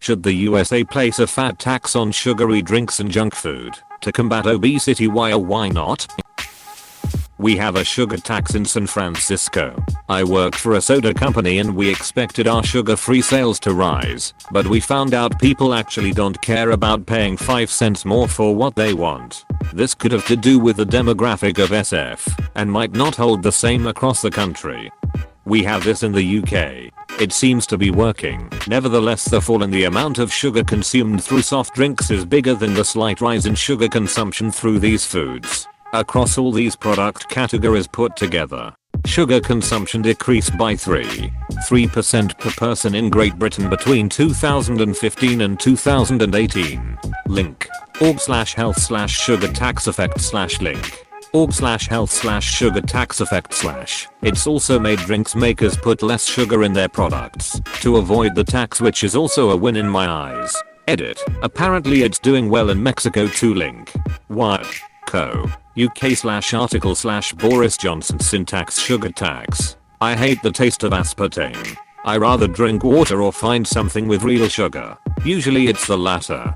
Should the USA place a fat tax on sugary drinks and junk food to combat obesity? Why or why not? We have a sugar tax in San Francisco. I work for a soda company and we expected our sugar-free sales to rise, but we found out people actually don't care about paying 5 cents more for what they want. This could have to do with the demographic of SF and might not hold the same across the country. We have this in the UK. It seems to be working. Nevertheless, the fall in the amount of sugar consumed through soft drinks is bigger than the slight rise in sugar consumption through these foods. Across all these product categories put together, sugar consumption decreased by 3% per person in Great Britain between 2015 and 2018. Link org/health/sugar tax effect/link org/health/sugar tax effect/. It's also made drinks makers put less sugar in their products to avoid the tax, which is also a win in my eyes. Edit. Apparently it's doing well in Mexico too. Link Wired.co. UK/article/Boris Johnson syntax sugar tax. I hate the taste of aspartame. I rather drink water or find something with real sugar. Usually it's the latter.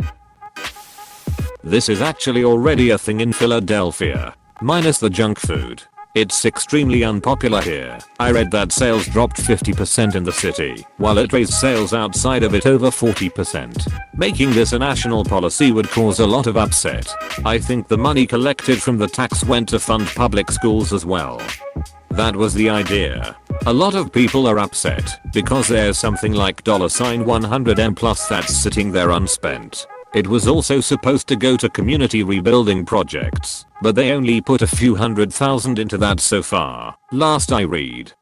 This is actually already a thing in Philadelphia, minus the junk food. It's extremely unpopular here. I read that sales dropped 50% in the city, while it raised sales outside of it over 40%. Making this a national policy would cause a lot of upset. I think the money collected from the tax went to fund public schools as well. That was the idea. A lot of people are upset because there's something like $100M plus that's sitting there unspent. It was also supposed to go to community rebuilding projects, but they only put a few $100,000 into that so far, last I read.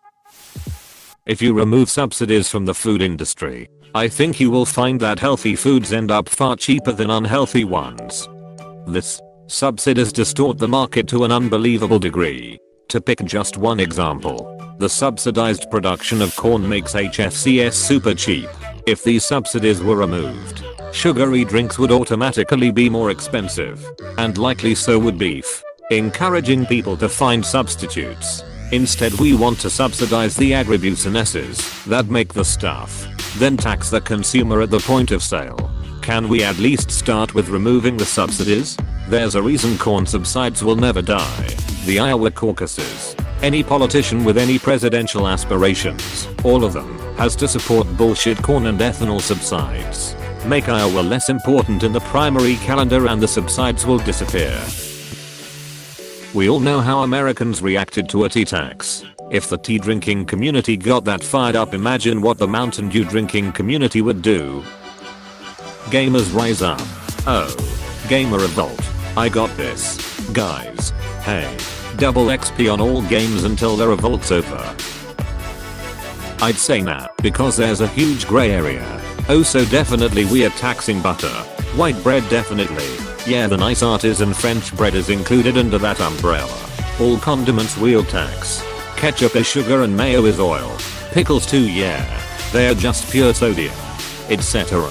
If you remove subsidies from the food industry, I think you will find that healthy foods end up far cheaper than unhealthy ones. This subsidies distort the market to an unbelievable degree. To pick just one example, the subsidized production of corn makes HFCS super cheap. If these subsidies were removed, sugary drinks would automatically be more expensive, and likely so would beef, encouraging people to find substitutes. Instead, we want to subsidize the agribusinesses that make the stuff, then tax the consumer at the point of sale. Can we at least start with removing the subsidies? There's a reason corn subsides will never die. The Iowa caucuses. Any politician with any presidential aspirations, all of them, has to support bullshit corn and ethanol subsides. Make Iowa less important in the primary calendar and the subsides will disappear. We all know how Americans reacted to a tea tax. If the tea drinking community got that fired up, imagine what the Mountain Dew drinking community would do. Gamers rise up. Oh. Gamer revolt. I got this. Guys. Hey. Double XP on all games until the revolt's over. I'd say nah, because there's a huge gray area. Oh, so definitely we are taxing butter. White bread definitely. Yeah, the nice artisan French bread is included under that umbrella. All condiments we'll tax. Ketchup is sugar and mayo is oil. Pickles too, yeah. They're just pure sodium. Etc.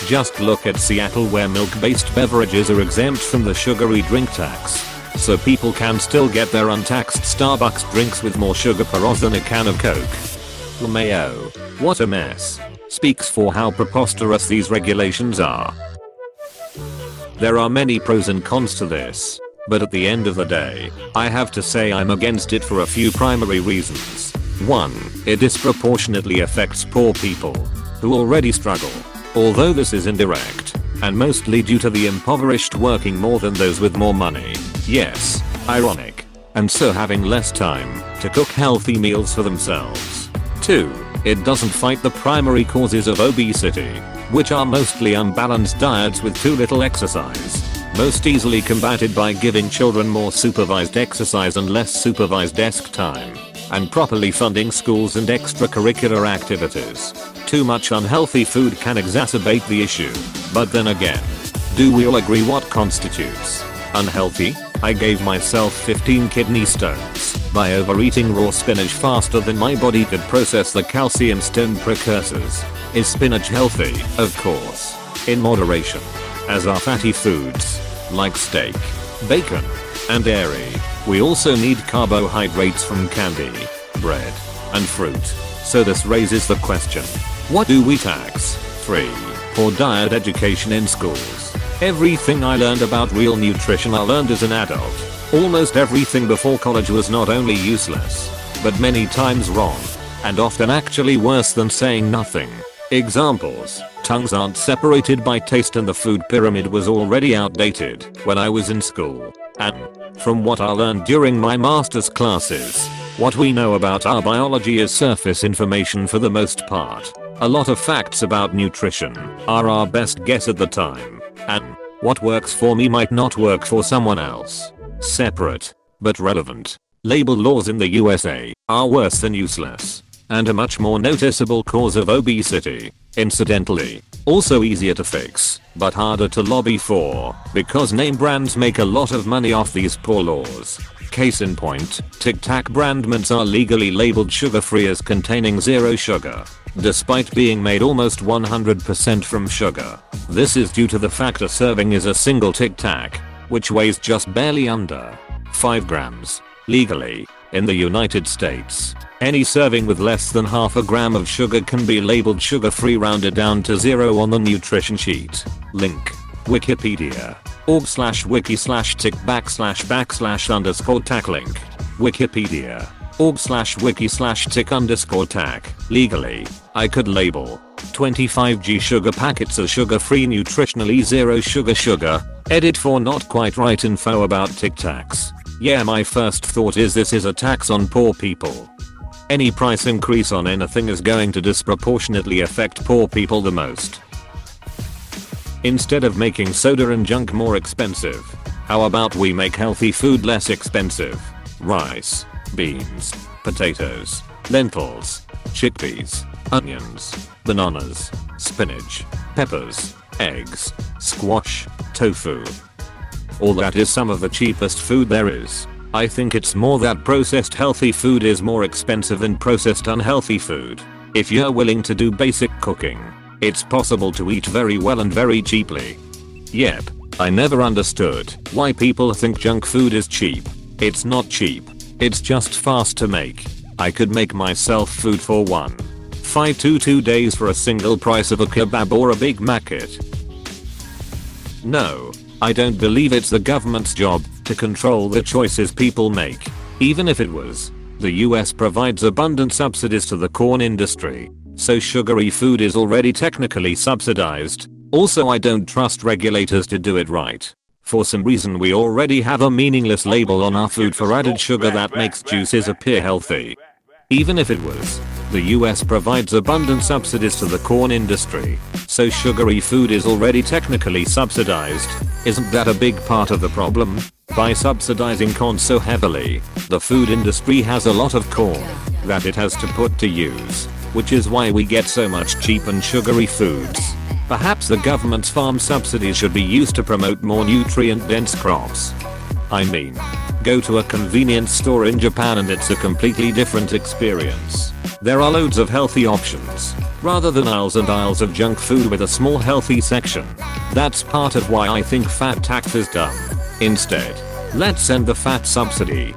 Just look at Seattle, where milk-based beverages are exempt from the sugary drink tax. So people can still get their untaxed Starbucks drinks with more sugar per oz than a can of Coke. Mayo. What a mess. Speaks for how preposterous these regulations are. There are many pros and cons to this, but at the end of the day, I have to say I'm against it for a few primary reasons. 1. It disproportionately affects poor people, who already struggle, although this is indirect, and mostly due to the impoverished working more than those with more money. Yes, ironic, and so having less time to cook healthy meals for themselves. 2. It doesn't fight the primary causes of obesity, which are mostly unbalanced diets with too little exercise, most easily combated by giving children more supervised exercise and less supervised desk time, and properly funding schools and extracurricular activities. Too much unhealthy food can exacerbate the issue, but then again, do we all agree what constitutes unhealthy? I gave myself 15 kidney stones by overeating raw spinach faster than my body could process the calcium stone precursors. Is spinach healthy? Of course. In moderation. As are fatty foods, like steak, bacon, and dairy. We also need carbohydrates from candy, bread, and fruit. So this raises the question, what do we tax? 3. poor diet education in schools. Everything I learned about real nutrition I learned as an adult. Almost everything before college was not only useless, but many times wrong. And often actually worse than saying nothing. Examples: tongues aren't separated by taste and the food pyramid was already outdated when I was in school. And from what I learned during my master's classes, what we know about our biology is surface information for the most part. A lot of facts about nutrition are our best guess at the time. And what works for me might not work for someone else. Separate, but relevant. Label laws in the USA are worse than useless, and a much more noticeable cause of obesity. Incidentally, also easier to fix, but harder to lobby for, because name brands make a lot of money off these poor laws. Case in point, Tic Tac brand mints are legally labeled sugar-free as containing zero sugar, despite being made almost 100% from sugar. This is due to the fact a serving is a single Tic Tac, which weighs just barely under 5 grams. Legally, in the United States, any serving with less than half a gram of sugar can be labeled sugar-free rounded down to 0 on the nutrition sheet. Link: Wikipedia org/wiki/tic_tac link. Wikipedia org/wiki/tic_tac. Legally, I could label 25g sugar packets as sugar-free nutritionally zero sugar. Edit for not quite right info about Tic Tacs. Yeah, my first thought is this is a tax on poor people. Any price increase on anything is going to disproportionately affect poor people the most. Instead of making soda and junk more expensive, how about we make healthy food less expensive? Rice, beans, potatoes, lentils, chickpeas, onions, bananas, spinach, peppers, eggs, squash, tofu. All that is some of the cheapest food there is. I think it's more that processed healthy food is more expensive than processed unhealthy food. If you're willing to do basic cooking, it's possible to eat very well and very cheaply. Yep, I never understood why people think junk food is cheap. It's not cheap. It's just fast to make. I could make myself food for 1.5 to 2 days for a single price of a kebab or a Big Mac. No, I don't believe it's the government's job to control the choices people make. Even if it was, the US provides abundant subsidies to the corn industry, so sugary food is already technically subsidized. Also, I don't trust regulators to do it right. For some reason we already have a meaningless label on our food for added sugar that makes juices appear healthy. Even if it was, the US provides abundant subsidies to the corn industry, so sugary food is already technically subsidized. Isn't that a big part of the problem? By subsidizing corn so heavily, the food industry has a lot of corn that it has to put to use, which is why we get so much cheap and sugary foods. Perhaps the government's farm subsidies should be used to promote more nutrient-dense crops. I mean, go to a convenience store in Japan and it's a completely different experience. There are loads of healthy options, rather than aisles and aisles of junk food with a small healthy section. That's part of why I think fat tax is dumb. Instead, let's end the fat subsidy.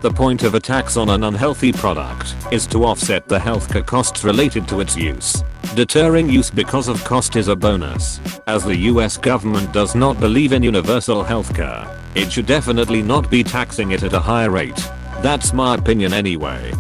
The point of a tax on an unhealthy product is to offset the healthcare costs related to its use. Deterring use because of cost is a bonus. As the US government does not believe in universal healthcare, it should definitely not be taxing it at a higher rate. That's my opinion anyway.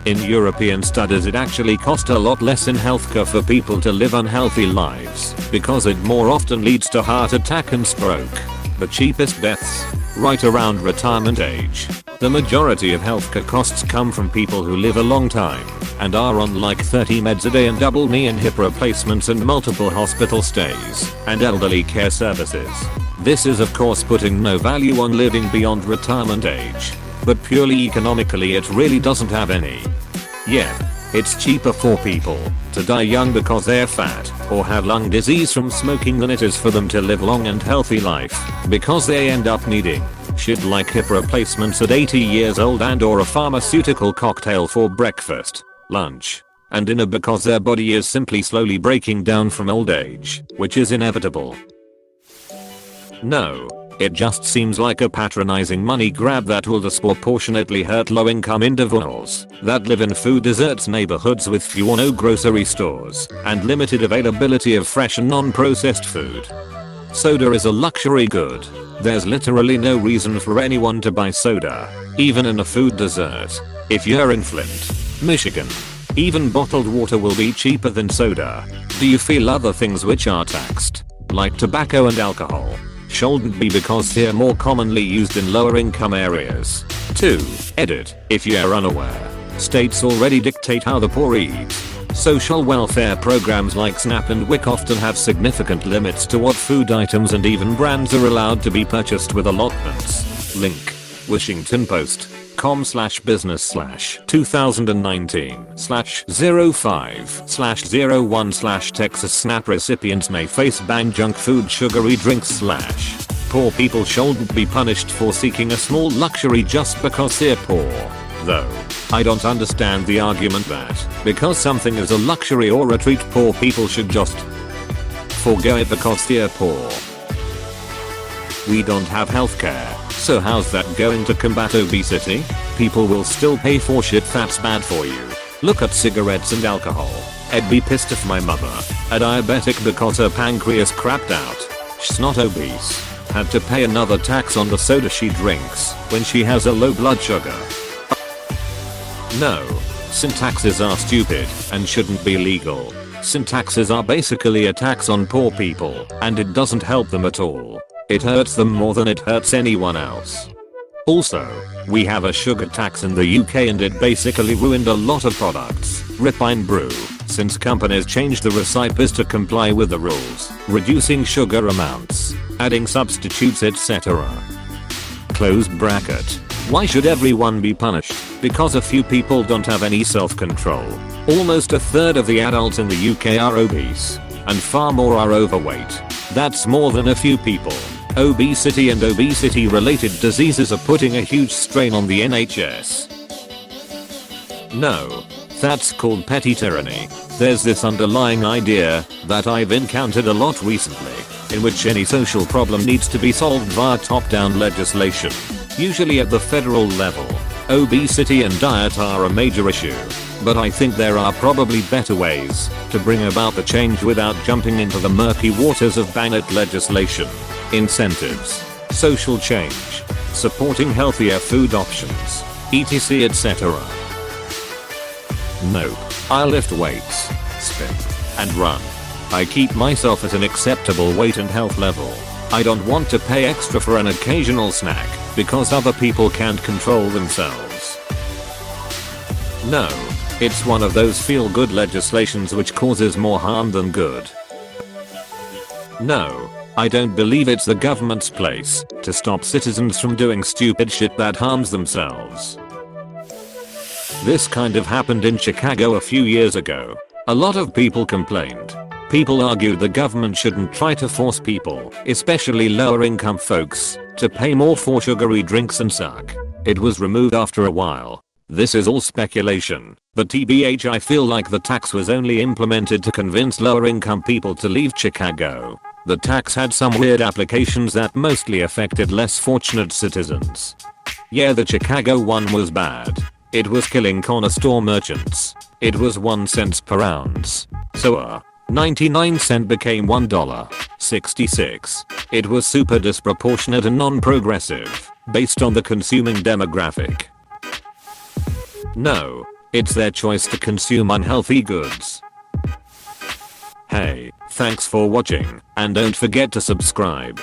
In European studies it actually costs a lot less in healthcare for people to live unhealthy lives, because it more often leads to heart attack and stroke, the cheapest deaths, right around retirement age. The majority of healthcare costs come from people who live a long time and are on like 30 meds a day and double knee and hip replacements and multiple hospital stays and elderly care services. This is of course putting no value on living beyond retirement age, but purely economically it really doesn't have any. Yep, it's cheaper for people to die young because they're fat or have lung disease from smoking than it is for them to live long and healthy life, because they end up needing shit like hip replacements at 80 years old and or a pharmaceutical cocktail for breakfast, lunch, and dinner because their body is simply slowly breaking down from old age, which is inevitable. No, It just seems like a patronizing money grab that will disproportionately hurt low-income individuals that live in food deserts neighborhoods with few or no grocery stores and limited availability of fresh and non-processed food. Soda is a luxury good. There's literally no reason for anyone to buy soda, even in a food desert. If you're in Flint, Michigan, even bottled water will be cheaper than soda. Do you feel other things which are taxed, like tobacco and alcohol, shouldn't be because they're more commonly used in lower income areas? 2. Edit. If you're unaware, states already dictate how the poor eat. Social welfare programs like SNAP and WIC often have significant limits to what food items and even brands are allowed to be purchased with allotments. Link. WashingtonPost.com/business/2019/05/01/Texas SNAP recipients may face banned junk food sugary drinks / poor people shouldn't be punished for seeking a small luxury just because they're poor. Though, I don't understand the argument that because something is a luxury or a treat poor people should just forgo it because they're poor. We don't have healthcare, so how's that going to combat obesity? People will still pay for shit that's bad for you. Look at cigarettes and alcohol. I'd be pissed if my mother, a diabetic because her pancreas crapped out, she's not obese, had to pay another tax on the soda she drinks when she has a low blood sugar. No, sin taxes are stupid and shouldn't be legal. Sin taxes are basically a tax on poor people, and it doesn't help them at all. It hurts them more than it hurts anyone else. Also, we have a sugar tax in the UK and it basically ruined a lot of products, rip and brew, since companies changed the recipes to comply with the rules, reducing sugar amounts, adding substitutes etc. Close bracket. Why should everyone be punished? Because a few people don't have any self-control. Almost a third of the adults in the UK are obese, and far more are overweight. That's more than a few people. Obesity and obesity-related diseases are putting a huge strain on the NHS. No, that's called petty tyranny. There's this underlying idea that I've encountered a lot recently, in which any social problem needs to be solved via top-down legislation, usually at the federal level. Obesity and diet are a major issue, but I think there are probably better ways to bring about the change without jumping into the murky waters of banned legislation. Incentives, social change, supporting healthier food options, etc etc. Nope. I lift weights, spin, and run. I keep myself at an acceptable weight and health level. I don't want to pay extra for an occasional snack because other people can't control themselves. No, it's one of those feel-good legislations which causes more harm than good. No, I don't believe it's the government's place to stop citizens from doing stupid shit that harms themselves. This kind of happened in Chicago a few years ago. A lot of people complained. People argued the government shouldn't try to force people, especially lower income folks, to pay more for sugary drinks and suck. It was removed after a while. This is all speculation, but TBH I feel like the tax was only implemented to convince lower income people to leave Chicago. The tax had some weird applications that mostly affected less fortunate citizens. Yeah, the Chicago one was bad. It was killing corner store merchants. It was 1 cent per ounce. So 99 cent became $1.66. It was super disproportionate and non-progressive, based on the consuming demographic. No, it's their choice to consume unhealthy goods. Hey, thanks for watching, and don't forget to subscribe.